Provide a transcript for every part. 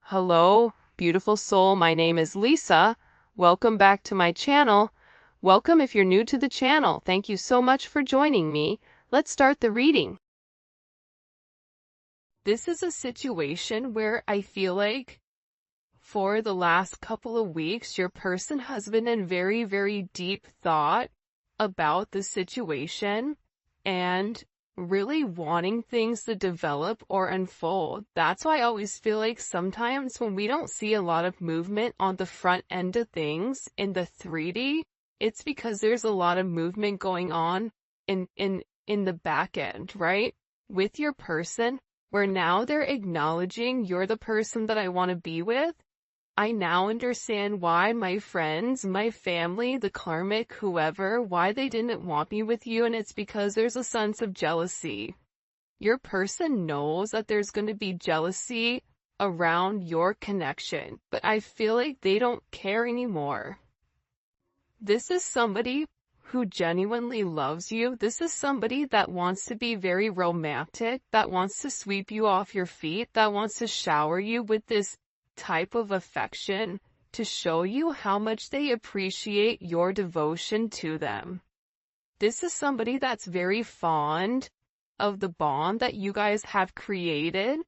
Hello, beautiful soul. My name is Lisa. Welcome back to my channel. Welcome if you're new to the channel. Thank you so much for joining me. Let's start the reading. This is a situation where I feel like for the last couple of weeks, your person has been in very, very deep thought about the situation and really wanting things to develop or unfold. That's why I always feel like sometimes when we don't see a lot of movement on the front end of things in the 3D, it's because there's a lot of movement going on in the back end, right? With your person, where now they're acknowledging you're the person that I want to be with. I now understand why my friends, my family, the karmic, whoever, why they didn't want me with you, and it's because there's a sense of jealousy. Your person knows that there's going to be jealousy around your connection, but I feel like they don't care anymore. This is somebody who genuinely loves you. This is somebody that wants to be very romantic, that wants to sweep you off your feet, that wants to shower you with this type of affection to show you how much they appreciate your devotion to them. This is somebody that's very fond of the bond that you guys have created,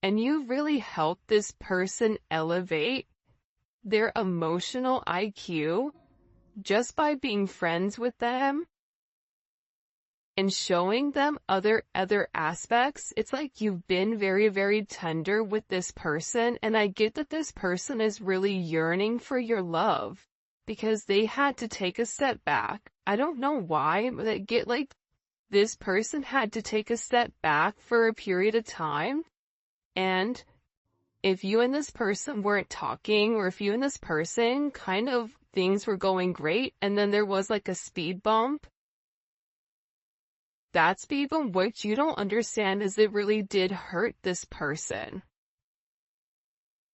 and you really helped this person elevate their emotional IQ just by being friends with them and showing them other aspects. It's like you've been very, very tender with this person, and I get that this person is really yearning for your love because they had to take a step back. I don't know why, but I get like this person had to take a step back for a period of time, and if you and this person weren't talking, or if you and this person kind of things were going great and then there was like a speed bump, that speed bump, what you don't understand is it really did hurt this person.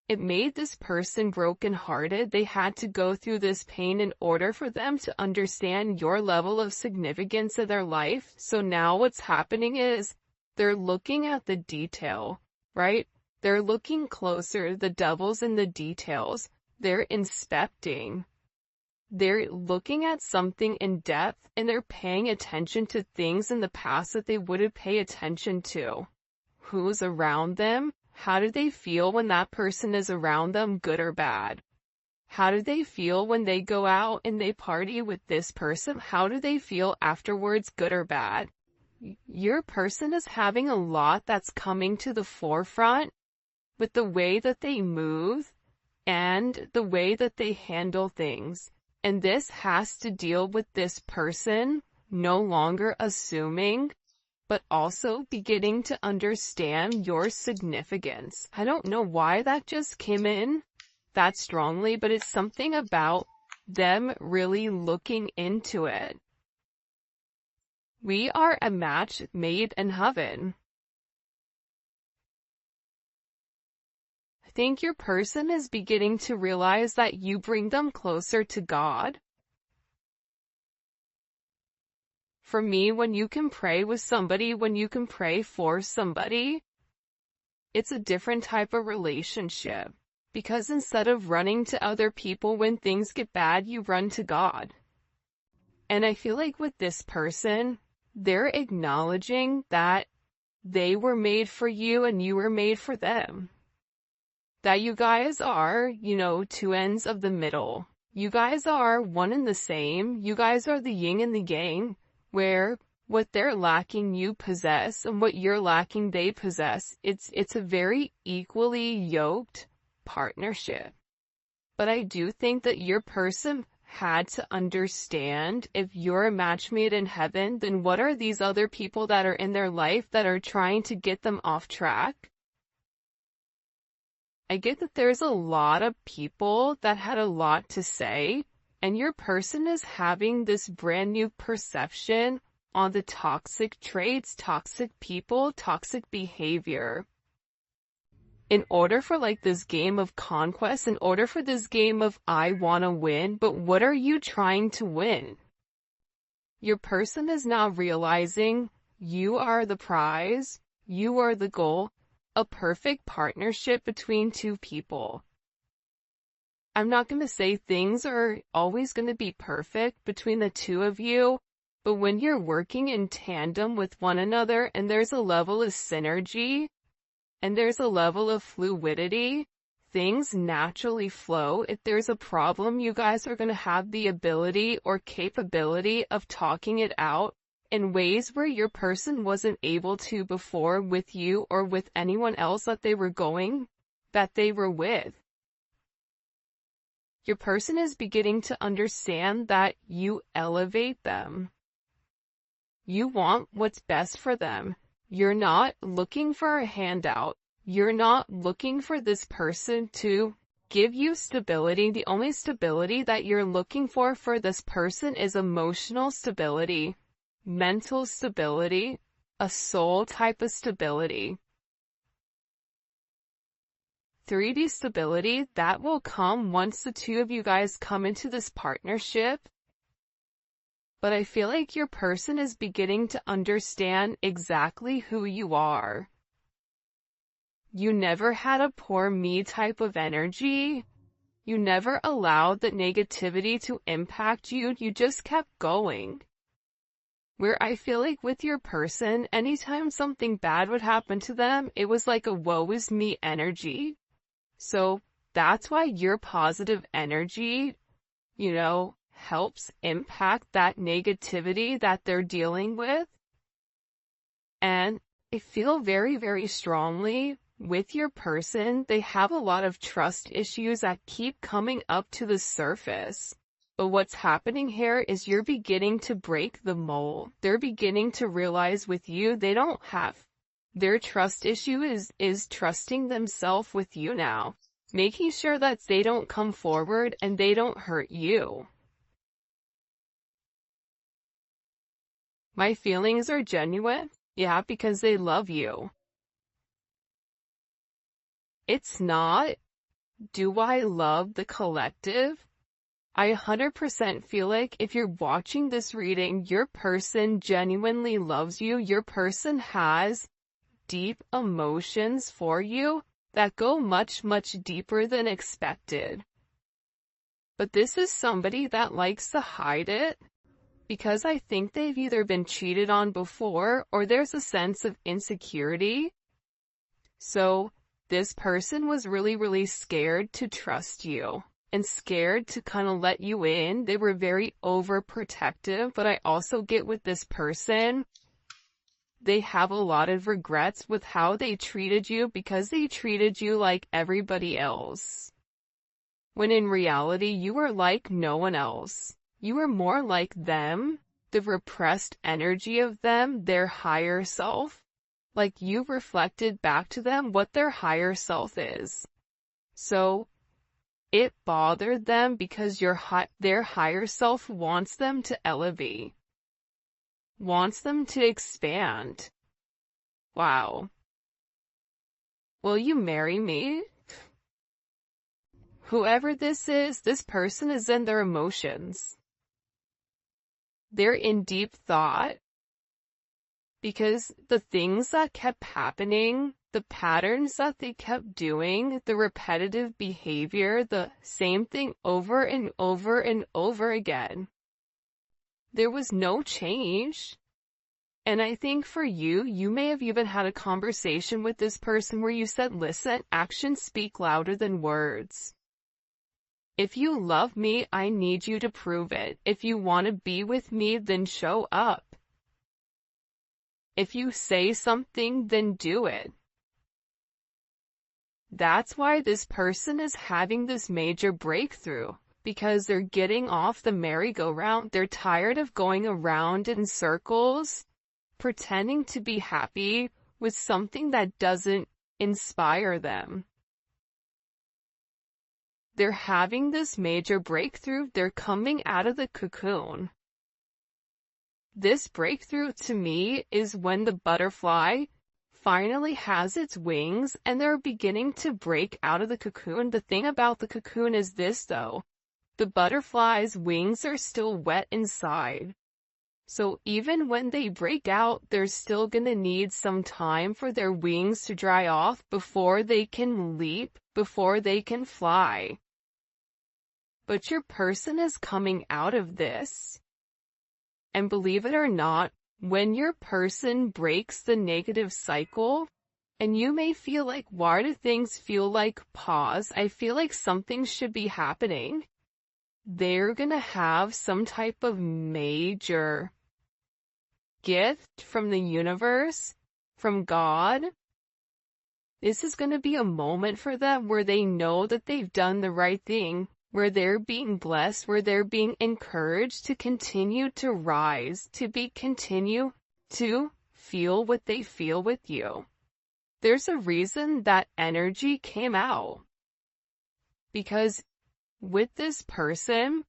It made this person brokenhearted. They had to go through this pain in order for them to understand your level of significance in their life. So now what's happening is they're looking at the detail, right? They're looking closer. The devil's in the details. They're inspecting. They're looking at something in depth, and they're paying attention to things in the past that they wouldn't pay attention to. Who's around them? How do they feel when that person is around them, good or bad? How do they feel when they go out and they party with this person? How do they feel afterwards, good or bad? Your person is having a lot that's coming to the forefront with the way that they move and the way that they handle things. And this has to deal with this person no longer assuming, but also beginning to understand your significance. I don't know why that just came in that strongly, but it's something about them really looking into it. We are a match made in heaven. I think your person is beginning to realize that you bring them closer to God. For me, when you can pray with somebody, when you can pray for somebody, it's a different type of relationship. Because instead of running to other people when things get bad, you run to God. And I feel like with this person, they're acknowledging that they were made for you and you were made for them. That you guys are, two ends of the middle. You guys are one and the same. You guys are the yin and the yang, where what they're lacking you possess, and what you're lacking they possess. It's a very equally yoked partnership. But I do think that your person had to understand, if you're a match made in heaven, then what are these other people that are in their life that are trying to get them off track? I get that there's a lot of people that had a lot to say, and your person is having this brand new perception on the toxic traits, toxic people, toxic behavior. In order for this game of conquest, in order for this game of I wanna win, but what are you trying to win? Your person is now realizing you are the prize, you are the goal a perfect partnership between two people. I'm not going to say things are always going to be perfect between the two of you, but when you're working in tandem with one another and there's a level of synergy and there's a level of fluidity, things naturally flow. If there's a problem, you guys are going to have the ability or capability of talking it out in ways where your person wasn't able to before with you or with anyone else that they were with. Your person is beginning to understand that you elevate them. You want what's best for them. You're not looking for a handout. You're not looking for this person to give you stability. The only stability that you're looking for this person is emotional stability, mental stability, a soul type of stability. 3D stability, that will come once the two of you guys come into this partnership. But I feel like your person is beginning to understand exactly who you are. You never had a poor me type of energy. You never allowed the negativity to impact you. You just kept going. Where I feel like with your person, anytime something bad would happen to them, it was like a woe is me energy. So that's why your positive energy, helps impact that negativity that they're dealing with. And I feel very, very strongly with your person, they have a lot of trust issues that keep coming up to the surface. But what's happening here is you're beginning to break the mold. They're beginning to realize with you, they don't have. Their trust issue is trusting themselves with you now, making sure that they don't come forward and they don't hurt you. My feelings are genuine, yeah, because they love you. It's not, do I love the collective? I 100% feel like if you're watching this reading, your person genuinely loves you. Your person has deep emotions for you that go much, much deeper than expected. But this is somebody that likes to hide it because I think they've either been cheated on before or there's a sense of insecurity. So this person was really, really scared to trust you and scared to kind of let you in. They were very overprotective, but I also get with this person, they have a lot of regrets with how they treated you because they treated you like everybody else. When in reality, you were like no one else. You were more like them, the repressed energy of them, their higher self. Like you reflected back to them what their higher self is. So it bothered them because their higher self wants them to elevate, wants them to expand. Wow. Will you marry me? Whoever this is, this person is in their emotions. They're in deep thought because the things that kept happening, the patterns that they kept doing, the repetitive behavior, the same thing over and over and over again. There was no change. And I think for you, you may have even had a conversation with this person where you said, listen, actions speak louder than words. If you love me, I need you to prove it. If you want to be with me, then show up. If you say something, then do it. That's why this person is having this major breakthrough, because they're getting off the merry-go-round. They're tired of going around in circles, pretending to be happy with something that doesn't inspire them. They're having this major breakthrough. They're coming out of the cocoon. This breakthrough to me is when the butterfly finally has its wings and they're beginning to break out of the cocoon. The thing about the cocoon is this though, the butterfly's wings are still wet inside. So even when they break out, they're still gonna need some time for their wings to dry off before they can leap, before they can fly. But your person is coming out of this. And believe it or not, when your person breaks the negative cycle, and you may feel like, why do things feel like pause? I feel like something should be happening. They're gonna have some type of major gift from the universe, from God. This is gonna be a moment for them where they know that they've done the right thing, where they're being blessed, where they're being encouraged to continue to rise, continue to feel what they feel with you. There's a reason that energy came out. Because with this person,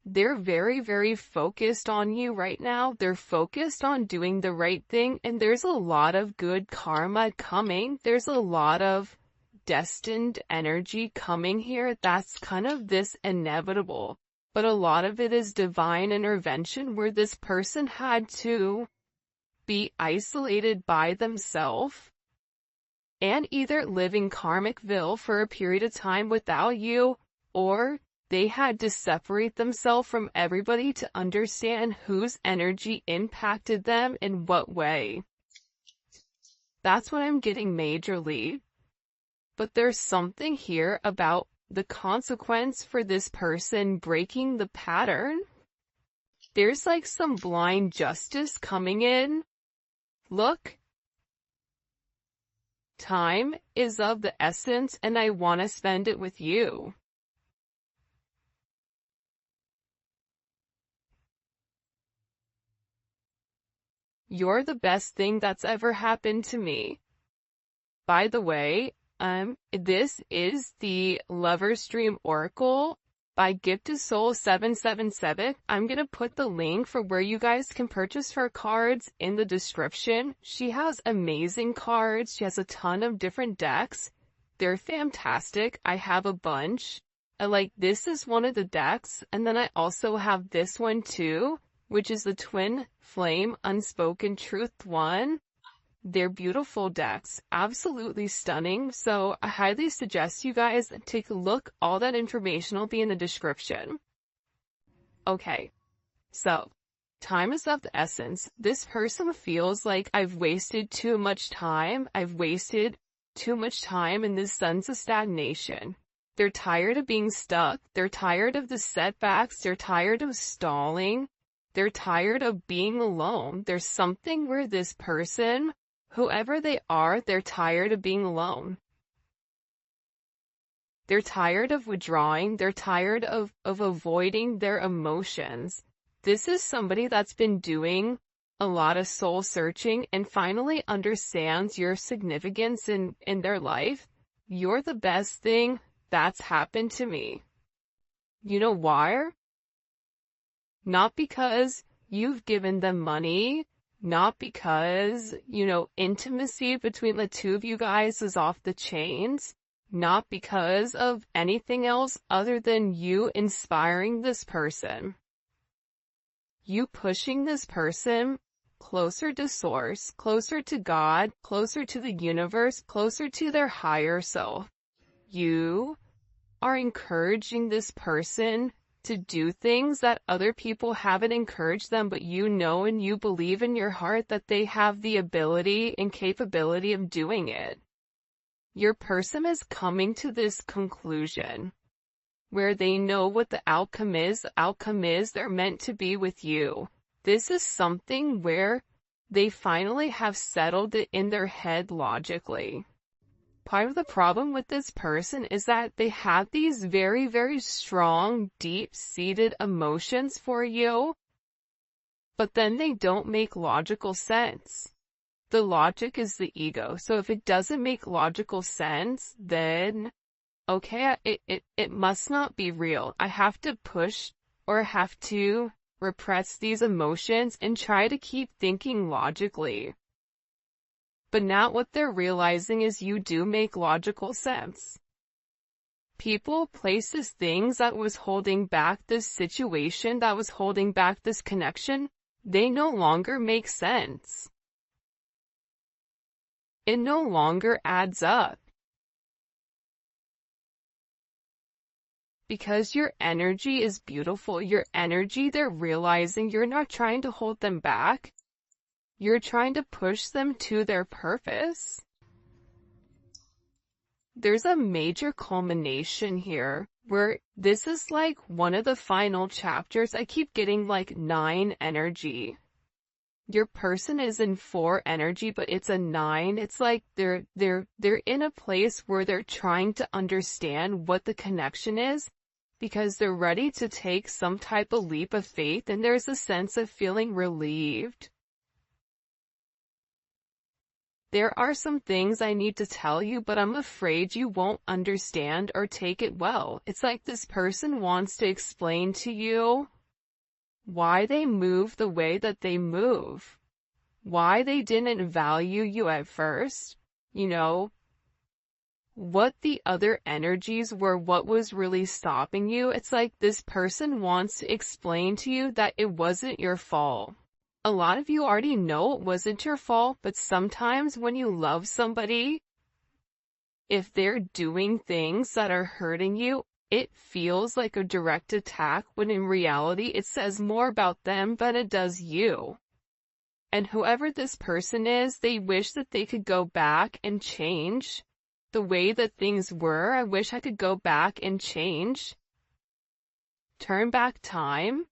they're very, very focused on you right now. They're focused on doing the right thing, and there's a lot of good karma coming. There's a lot of destined energy coming here. That's kind of this inevitable. But a lot of it is divine intervention where this person had to be isolated by themselves and either live in Karmicville for a period of time without you, or they had to separate themselves from everybody to understand whose energy impacted them in what way. That's what I'm getting majorly. But there's something here about the consequence for this person breaking the pattern. There's like some blind justice coming in. Look, time is of the essence and I want to spend it with you. You're the best thing that's ever happened to me. By the way, this is the Lover's Dream Oracle by Gift to Soul 777. I'm gonna put the link for where you guys can purchase her cards in the description. She has amazing cards. She has a ton of different decks. They're fantastic. I have a bunch. This is one of the decks, and then I also have this one too, which is the Twin Flame Unspoken Truth one. They're beautiful decks, absolutely stunning, so I highly suggest you guys take a look. All that information will be in the description. Okay, so, time is of the essence. This person feels like I've wasted too much time. I've wasted too much time in this sense of stagnation. They're tired of being stuck. They're tired of the setbacks. They're tired of stalling. They're tired of being alone. There's something where this person, whoever they are, they're tired of being alone. They're tired of withdrawing. They're tired of avoiding their emotions. This is somebody that's been doing a lot of soul searching and finally understands your significance in their life. You're the best thing that's happened to me. You know why? Not because you've given them money, not because, intimacy between the two of you guys is off the chains, not because of anything else other than you inspiring this person. You pushing this person closer to source, closer to God, closer to the universe, closer to their higher self. You are encouraging this person to do things that other people haven't encouraged them, but you know and you believe in your heart that they have the ability and capability of doing it. Your person is coming to this conclusion where they know what the outcome is. The outcome is they're meant to be with you. This is something where they finally have settled it in their head logically. Part of the problem with this person is that they have these very, very strong, deep-seated emotions for you, but then they don't make logical sense. The logic is the ego. So if it doesn't make logical sense, then, okay, it must not be real. I have to push or have to repress these emotions and try to keep thinking logically. But now what they're realizing is you do make logical sense. people, places, things that was holding back this situation, that was holding back this connection, they no longer make sense. It no longer adds up. Because your energy is beautiful, your energy, they're realizing you're not trying to hold them back. You're trying to push them to their purpose. There's a major culmination here, where this is like one of the final chapters. I keep getting like 9 energy. Your person is in 4 energy, but it's a 9. It's like they're in a place where they're trying to understand what the connection is, because they're ready to take some type of leap of faith, and there's a sense of feeling relieved. There are some things I need to tell you, but I'm afraid you won't understand or take it well. It's like this person wants to explain to you why they move the way that they move, why they didn't value you at first, you know, what the other energies were, what was really stopping you. It's like this person wants to explain to you that it wasn't your fault. A lot of you already know it wasn't your fault, but sometimes when you love somebody, if they're doing things that are hurting you, it feels like a direct attack, when in reality it says more about them than it does you. And whoever this person is, they wish that they could go back and change the way that things were. I wish I could go back and change. Turn back time.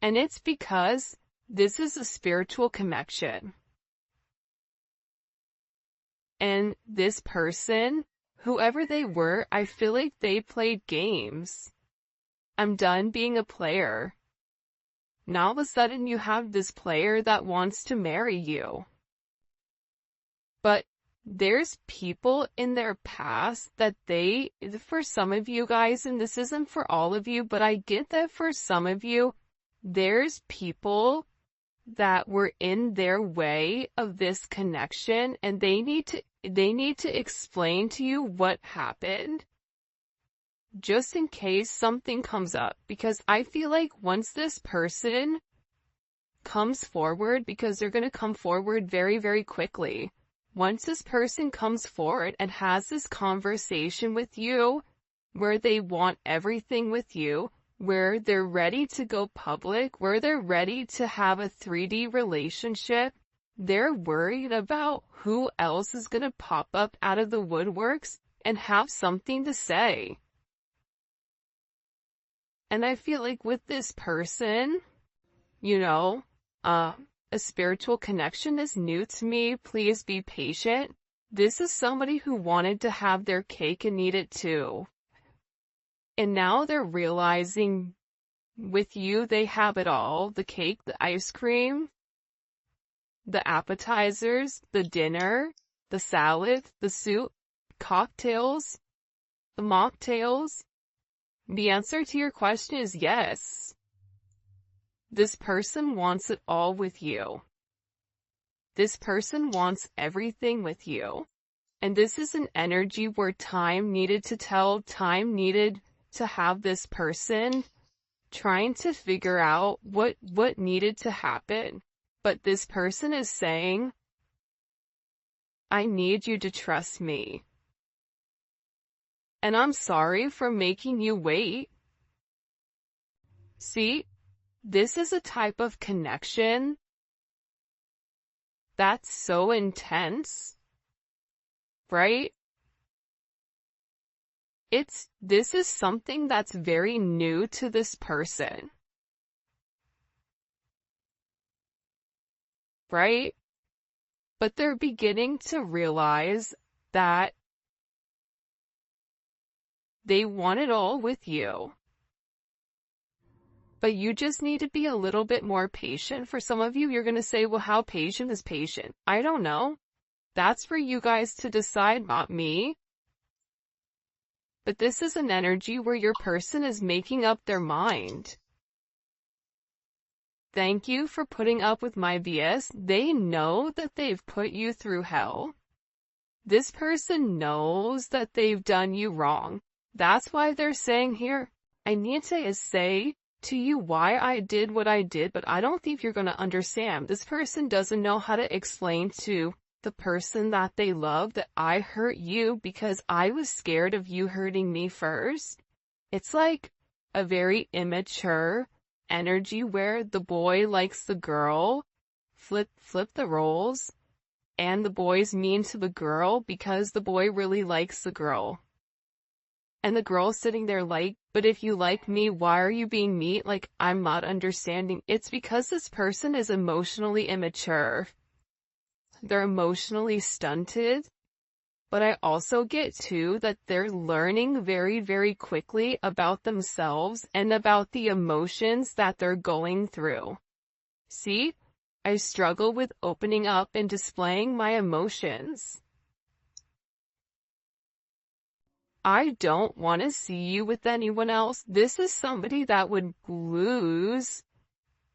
And it's because this is a spiritual connection. And this person, whoever they were, I feel like they played games. I'm done being a player. Now all of a sudden you have this player that wants to marry you. But there's people in their past that for some of you guys, and this isn't for all of you, but I get that for some of you, there's people that were in their way of this connection, and they need to explain to you what happened, just in case something comes up. Because I feel like once this person comes forward, because they're going to come forward very, very quickly, once this person comes forward and has this conversation with you, where they want everything with you, where they're ready to go public, where they're ready to have a 3D relationship, they're worried about who else is going to pop up out of the woodworks and have something to say. And I feel like with this person, you know, a spiritual connection is new to me. Please be patient. This is somebody who wanted to have their cake and eat it too. And now they're realizing with you, they have it all. The cake, the ice cream, the appetizers, the dinner, the salad, the soup, cocktails, the mocktails. The answer to your question is yes. This person wants it all with you. This person wants everything with you. And this is an energy where time needed to tell, time needed to have this person trying to figure out what needed to happen. But this person is saying, I need you to trust me. And I'm sorry for making you wait. See, this is a type of connection that's so intense, right? This is something that's very new to this person, right? But they're beginning to realize that they want it all with you. But you just need to be a little bit more patient. For some of you, you're going to say, well, how patient is patient? I don't know. That's for you guys to decide, not me. But this is an energy where your person is making up their mind. Thank you for putting up with my BS. They know that they've put you through hell. This person knows that they've done you wrong. That's why they're saying here, I need to say to you why I did what I did, but I don't think you're going to understand. This person doesn't know how to explain to the person that they love that I hurt you because I was scared of you hurting me first. It's like a very immature energy where the boy likes the girl, flip the roles, and the boy's mean to the girl because the boy really likes the girl. And the girl's sitting there like, but if you like me, why are you being mean? Like, I'm not understanding. It's because this person is emotionally immature. They're emotionally stunted. But I also get too that they're learning very, very quickly about themselves and about the emotions that they're going through. See, I struggle with opening up and displaying my emotions. I don't want to see you with anyone else. This is somebody that would lose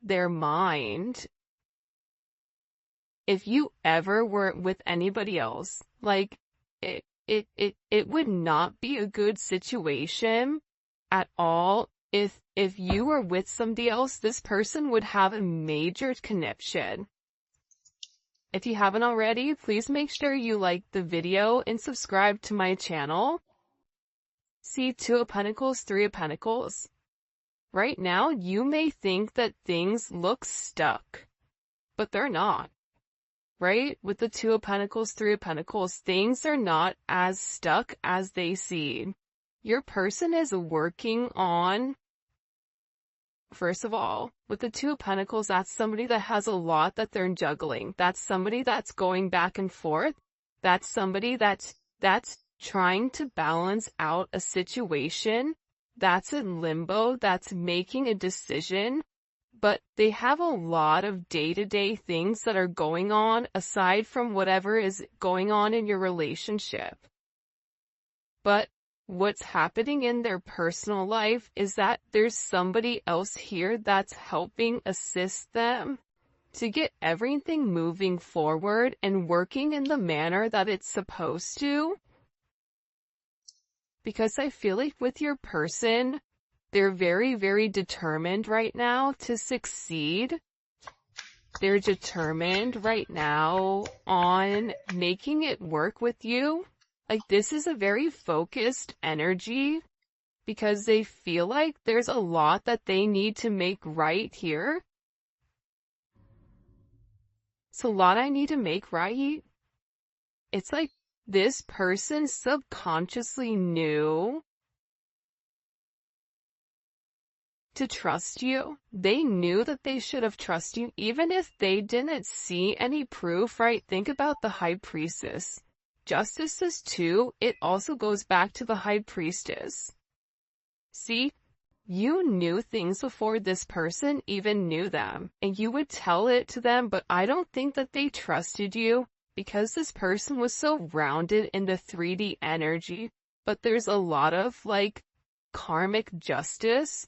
their mind if you ever were with anybody else. Like, it would not be a good situation at all. If you were with somebody else, this person would have a major connection. If you haven't already, please make sure you like the video and subscribe to my channel. See, Two of Pentacles, Three of Pentacles. Right now, you may think that things look stuck, but they're not. Right? With the Two of Pentacles, Three of Pentacles, things are not as stuck as they seem. Your person is working on, first of all, with the Two of Pentacles, that's somebody that has a lot that they're juggling. That's somebody that's going back and forth. That's somebody that's trying to balance out a situation that's in limbo, that's making a decision, but they have a lot of day-to-day things that are going on aside from whatever is going on in your relationship. But what's happening in their personal life is that there's somebody else here that's helping assist them to get everything moving forward and working in the manner that it's supposed to. Because I feel like with your person, they're very, very determined right now to succeed. They're determined right now on making it work with you. Like, this is a very focused energy because they feel like there's a lot that they need to make right here. It's a lot I need to make right. It's like this person subconsciously knew to trust you. They knew that they should have trusted you, even if they didn't see any proof, right? Think about the High Priestess. Justices too, it also goes back to the High Priestess. See, you knew things before this person even knew them, and you would tell it to them, but I don't think that they trusted you. Because this person was so rounded in the 3D energy, but there's a lot of like karmic justice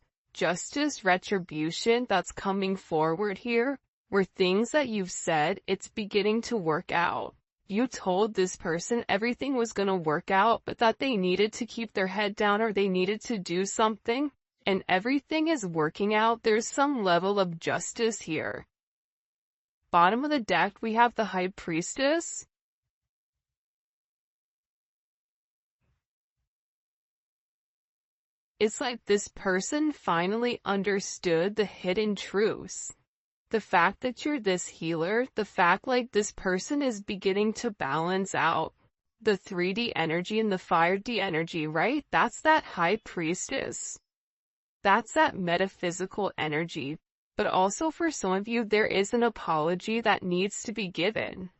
retribution that's coming forward here, where things that you've said, it's beginning to work out. You told this person everything was going to work out, but that they needed to keep their head down or they needed to do something, and everything is working out. There's some level of justice here. Bottom of the deck, we have the High Priestess. It's like this person finally understood the hidden truths. The fact that you're this healer, the fact like this person is beginning to balance out the 3D energy and the 5D energy, right? That's that High Priestess. That's that metaphysical energy. But also for some of you, there is an apology that needs to be given.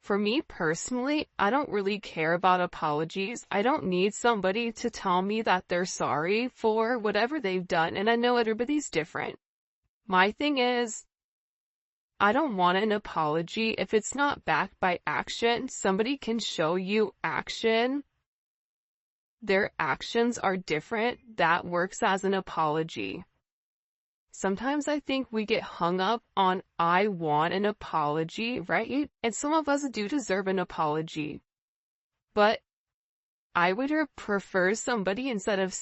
For me personally, I don't really care about apologies. I don't need somebody to tell me that they're sorry for whatever they've done, and I know everybody's different. My thing is, I don't want an apology if it's not backed by action. Somebody can show you action. Their actions are different. That works as an apology. Sometimes I think we get hung up on I want an apology, right? And some of us do deserve an apology. But I would prefer somebody, instead of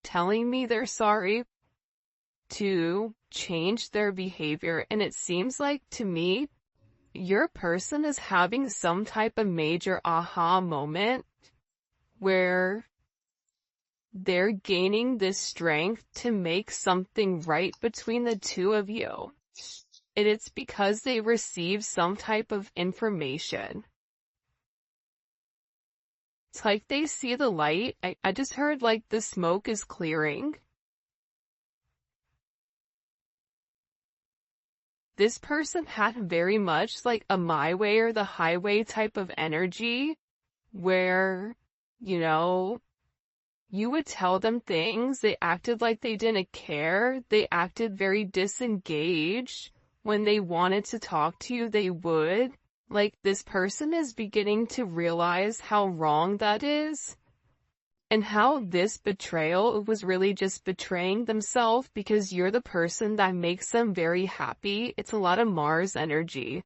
telling me they're sorry, to change their behavior. And it seems like, to me, your person is having some type of major aha moment where they're gaining this strength to make something right between the two of you. And it's because they receive some type of information. It's like they see the light. I just heard like the smoke is clearing. This person had very much like a my way or the highway type of energy where, you would tell them things, they acted like they didn't care, they acted very disengaged. When they wanted to talk to you, they would. Like, this person is beginning to realize how wrong that is, and how this betrayal was really just betraying themselves, because you're the person that makes them very happy. It's a lot of Mars energy.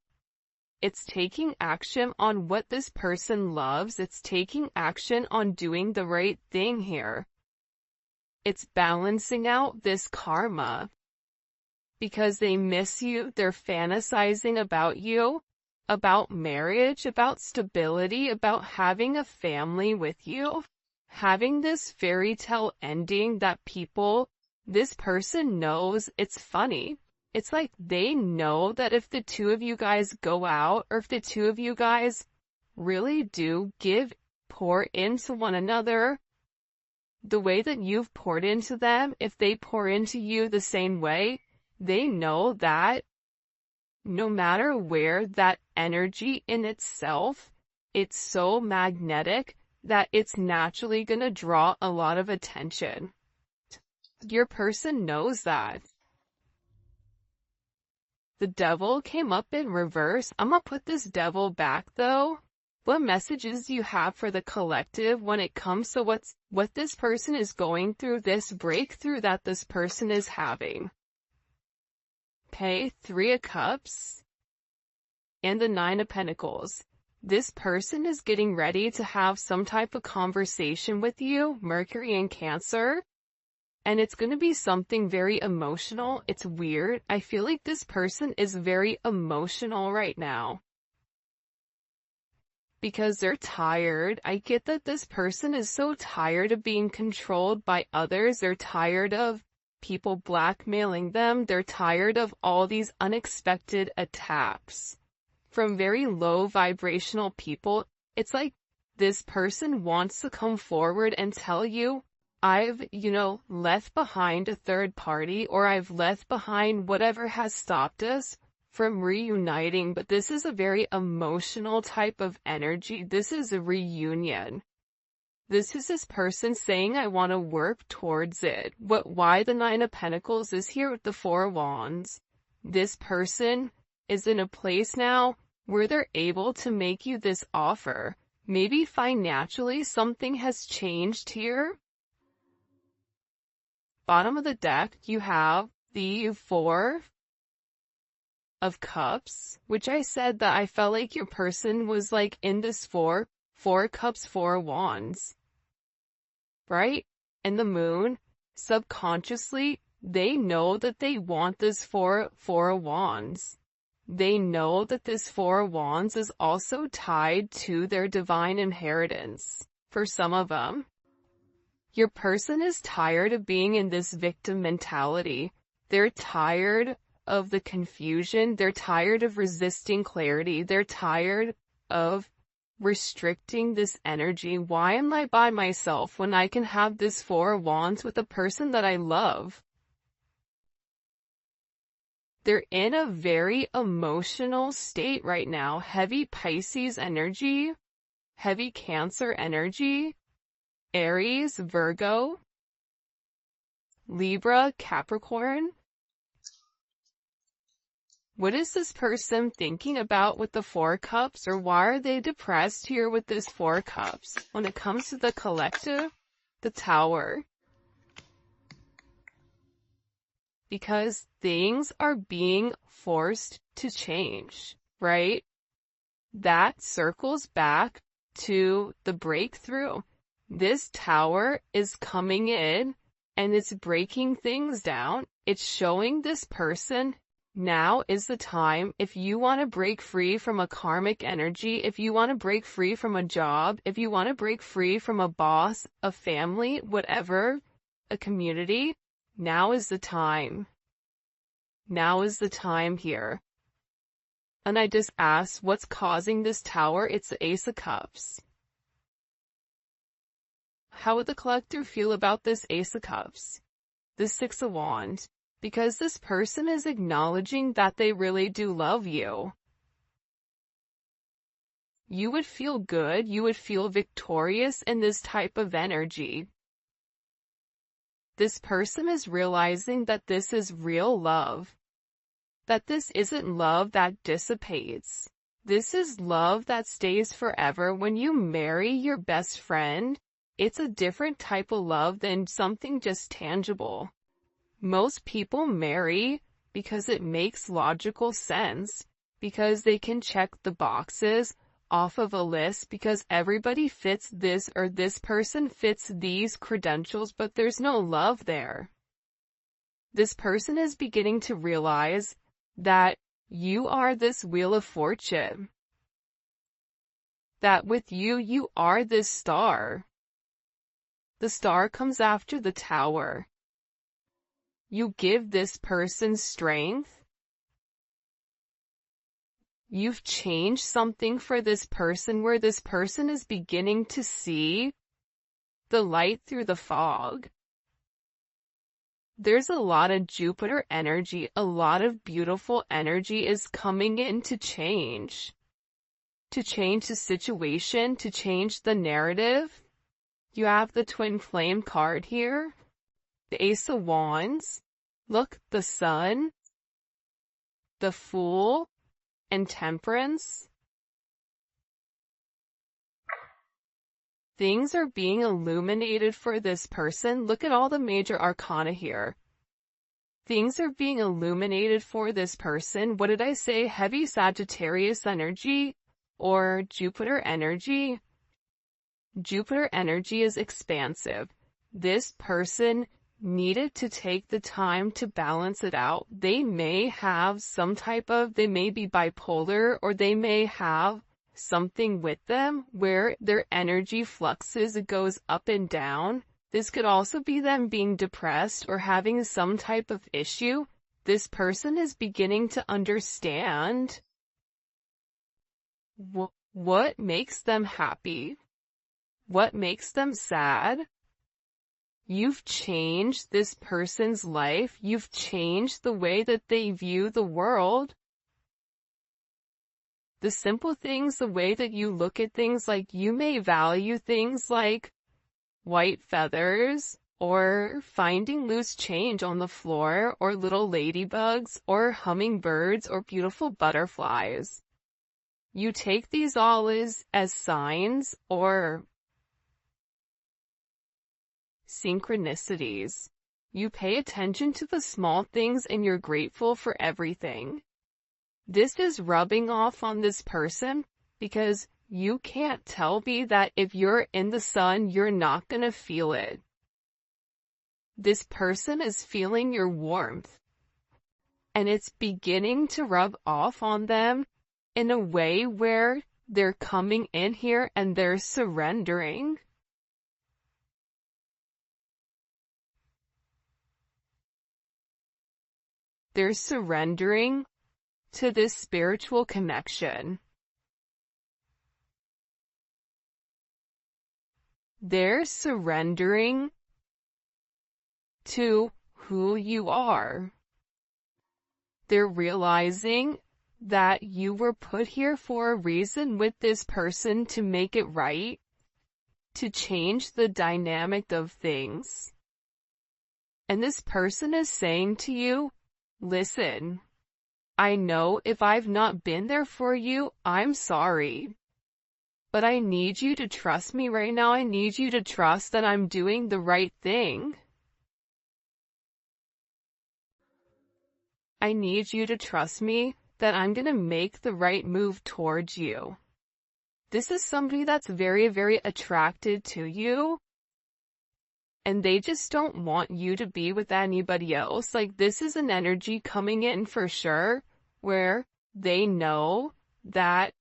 It's taking action on what this person loves. It's taking action on doing the right thing here. It's balancing out this karma. Because they miss you, they're fantasizing about you, about marriage, about stability, about having a family with you. Having this fairy tale ending that this person knows. It's funny. It's like they know that if the two of you guys go out, or if the two of you guys really do pour into one another, the way that you've poured into them, if they pour into you the same way, they know that no matter where, that energy in itself, it's so magnetic that it's naturally going to draw a lot of attention. Your person knows that. The devil came up in reverse. I'm gonna put this devil back though. What messages do you have for the collective when it comes to what this person is going through, this breakthrough that this person is having? Okay, 3 of Cups and the 9 of Pentacles. This person is getting ready to have some type of conversation with you, Mercury in Cancer. And it's going to be something very emotional. It's weird. I feel like this person is very emotional right now. Because they're tired. I get that this person is so tired of being controlled by others. They're tired of people blackmailing them. They're tired of all these unexpected attacks from very low vibrational people. It's like this person wants to come forward and tell you, I've, left behind a third party, or I've left behind whatever has stopped us from reuniting. But this is a very emotional type of energy. This is a reunion. This is this person saying, I want to work towards it. Why the 9 of Pentacles is here with the 4 of Wands. This person is in a place now where they're able to make you this offer. Maybe financially something has changed here. Bottom of the deck, you have the 4 of Cups, which I said that I felt like your person was like in this 4 Cups, 4 Wands, right? And the Moon, subconsciously, they know that they want this 4 of Wands. They know that this 4 of Wands is also tied to their divine inheritance. For some of them, your person is tired of being in this victim mentality. They're tired of the confusion. They're tired of resisting clarity. They're tired of restricting this energy. Why am I by myself when I can have this 4 of Wands with a person that I love? They're in a very emotional state right now. Heavy Pisces energy, heavy Cancer energy, Aries, Virgo, Libra, Capricorn. What is this person thinking about with the 4 Cups, or why are they depressed here with this 4 Cups? When it comes to the collective, the Tower. because things are being forced to change, right? That circles back to the breakthrough. This tower is coming in and it's breaking things down. It's showing this person now is the time. If you want to break free from a karmic energy, if you want to break free from a job, if you want to break free from a boss, a family, whatever, a community, now is the time. Now is the time here. And I just asked, what's causing this tower? It's the Ace of Cups. How would the collector feel about this Ace of Cups? The Six of Wands. Because this person is acknowledging that they really do love you. You would feel good, you would feel victorious in this type of energy. This person is realizing that this is real love. That this isn't love that dissipates. This is love that stays forever. When you marry your best friend, it's a different type of love than something just tangible. Most people marry because it makes logical sense, because they can check the boxes off of a list, because everybody fits this or this person fits these credentials, but there's no love there. This person is beginning to realize that you are this wheel of fortune. That with you, you are this star. The star comes after the tower. You give this person strength. You've changed something for this person where this person is beginning to see the light through the fog. There's a lot of Jupiter energy, a lot of beautiful energy is coming in to change the situation, to change the narrative. You have the Twin Flame card here, the Ace of Wands, look, the Sun, the Fool, and Temperance. Things are being illuminated for this person. Look at all the major arcana here. Things are being illuminated for this person. What did I say? Heavy Sagittarius energy or Jupiter energy? Jupiter energy is expansive. This person needed to take the time to balance it out. They may have they may be bipolar, or they may have something with them where their energy fluxes, it goes up and down. This could also be them being depressed or having some type of issue. This person is beginning to understand what makes them happy, what makes them sad. You've changed this person's life. You've changed the way that they view the world. The simple things, the way that you look at things, like you may value things like white feathers, or finding loose change on the floor, or little ladybugs, or hummingbirds, or beautiful butterflies. You take these all as signs or synchronicities. You pay attention to the small things and you're grateful for everything. This is rubbing off on this person because you can't tell me that if you're in the sun, you're not gonna feel it. This person is feeling your warmth, and it's beginning to rub off on them in a way where they're coming in here and they're surrendering. They're surrendering to this spiritual connection. They're surrendering to who you are. They're realizing that you were put here for a reason with this person to make it right, to change the dynamic of things. And this person is saying to you, listen, I know if I've not been there for you, I'm sorry. But I need you to trust me right now. I need you to trust that I'm doing the right thing. I need you to trust me that I'm gonna make the right move towards you. This is somebody that's very, very attracted to you, and they just don't want you to be with anybody else. Like, this is an energy coming in for sure, where they know that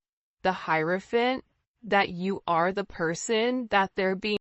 the Hierophant, that you are the person that they're being